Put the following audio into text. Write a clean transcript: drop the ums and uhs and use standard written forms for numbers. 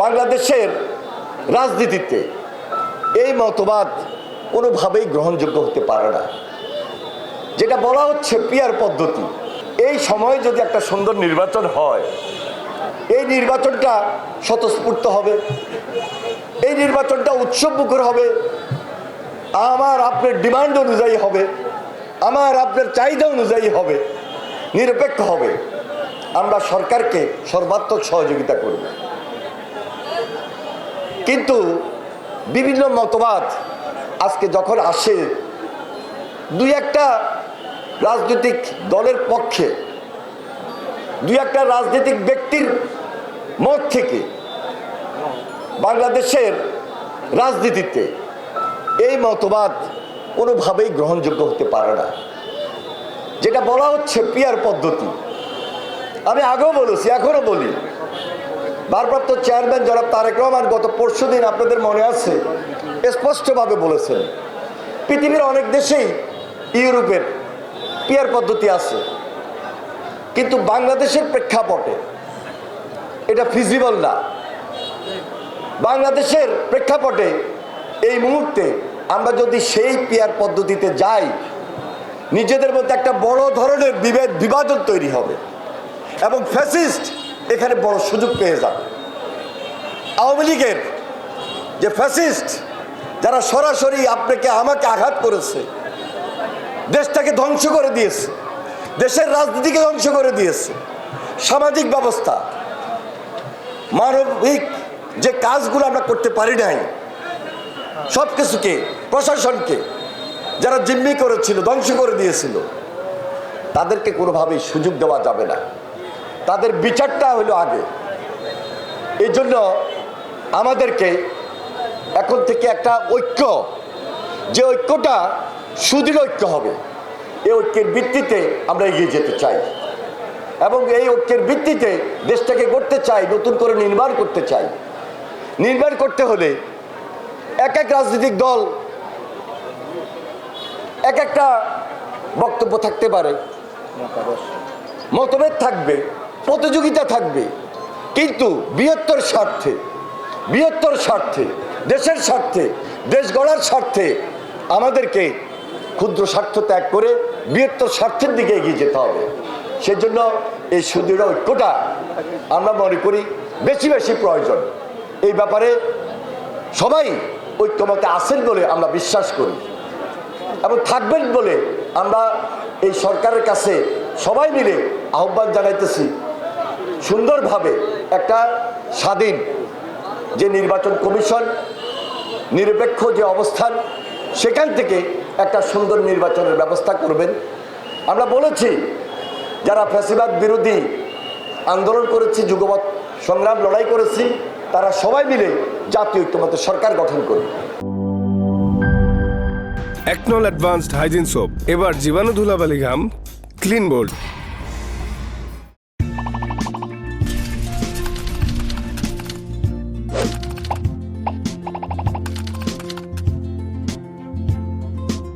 বাংলাদেশের রাজনীতিতে এই মতবাদ কোনোভাবেই গ্রহণযোগ্য হতে পারে না। যেটা বলা হচ্ছে পিয়ার পদ্ধতি, এই সময়ে যদি একটা সুন্দর নির্বাচন হয়, এই নির্বাচনটা স্বতঃস্ফূর্ত হবে, এই নির্বাচনটা উৎসবমুখর হবে, আমার আপনার ডিমান্ড অনুযায়ী হবে, আমার আপনার চাহিদা অনুযায়ী হবে, নিরপেক্ষ হবে। আমরা সরকারকে সর্বাত্মক সহযোগিতা করব। কিন্তু বিভিন্ন মতবাদ আজকে যখন আসে, দুই একটা রাজনৈতিক দলের পক্ষে, দুই একটা রাজনৈতিক ব্যক্তির মত থেকে বাংলাদেশের রাজনীতিতে এই মতবাদ কোনোভাবেই গ্রহণযোগ্য হতে পারে না। যেটা বলা হচ্ছে পিয়ার পদ্ধতি, আমি আগেও বলেছি, এখনো বলি, ভারপ্রাপ্ত চেয়ারম্যান জনাব তারেক রহমান গত পরশুদিন আপনাদের মনে আছে স্পষ্টভাবে বলেছেন, পৃথিবীর অনেক দেশেই ইউরোপের পিয়ার পদ্ধতি আছে, কিন্তু বাংলাদেশের প্রেক্ষাপটে এটা ফিজিবল না। বাংলাদেশের প্রেক্ষাপটে এই মুহূর্তে আমরা যদি সেই পিয়ার পদ্ধতিতে যাই, নিজেদের মধ্যে একটা বড় ধরনের বিভাজন তৈরি হবে এবং ফ্যাসিস্ট এখানে বড় সুযোগ পেয়ে যাবে। আওয়ামী লীগের যে ফ্যাসিস্ট, যারা সরাসরি আপনাকে আমাকে আঘাত করেছে, দেশটাকে ধ্বংস করে দিয়েছে, দেশের রাজনীতিকে ধ্বংস করে দিয়েছে, সামাজিক ব্যবস্থা, মানবিক যে কাজগুলো আমরা করতে পারি নাই, সব কিছুকে, প্রশাসনকে যারা জিম্মি করেছিল, ধ্বংস করে দিয়েছিল, তাদেরকে কোনোভাবেই সুযোগ দেওয়া যাবে না। তাদের বিচারটা হলো আগে। এই জন্য আমাদেরকে এখন থেকে একটা ঐক্য, যে ঐক্যটা সুদৃঢ় ঐক্য হবে, এই ঐক্যের ভিত্তিতে আমরা এগিয়ে যেতে চাই এবং এই ঐক্যের ভিত্তিতে দেশটাকে গড়তে চাই, নতুন করে নির্মাণ করতে চাই। নির্মাণ করতে হলে এক এক রাজনৈতিক দল এক একটা বক্তব্য থাকতে পারে, মতভেদ থাকবে, প্রতিযোগিতা থাকবে, কিন্তু বৃহত্তর স্বার্থে, দেশের স্বার্থে, দেশ গড়ার স্বার্থে আমাদেরকে ক্ষুদ্র স্বার্থ ত্যাগ করে বৃহত্তর স্বার্থের দিকে এগিয়ে যেতে হবে। সেজন্য এই সুদৃঢ় ঐক্যটা আমরা মনে করি বেশি বেশি প্রয়োজন। এই ব্যাপারে সবাই ঐক্যমতে আছেন বলে আমরা বিশ্বাস করি এবং থাকবেন বলে আমরা এই সরকারের কাছে সবাই মিলে আহ্বান জানাইতেছি, সুন্দরভাবে একটা স্বাধীন যে নির্বাচন কমিশন, নিরপেক্ষ যে অবস্থান, সেখান থেকে একটা সুন্দর নির্বাচনের ব্যবস্থা করবেন। আমরা বলেছি, যারা ফ্যাসিবাদ বিরোধী আন্দোলন করেছি, যুগপৎ সংগ্রাম লড়াই করেছি, তারা সবাই মিলে জাতীয় ঐক্যমত্যে সরকার গঠন করবে। একনল অ্যাডভান্সড হাইজিন সোপ, এবার জীবাণু ধুলাবালি ঘাম ক্লিন বোল্ড।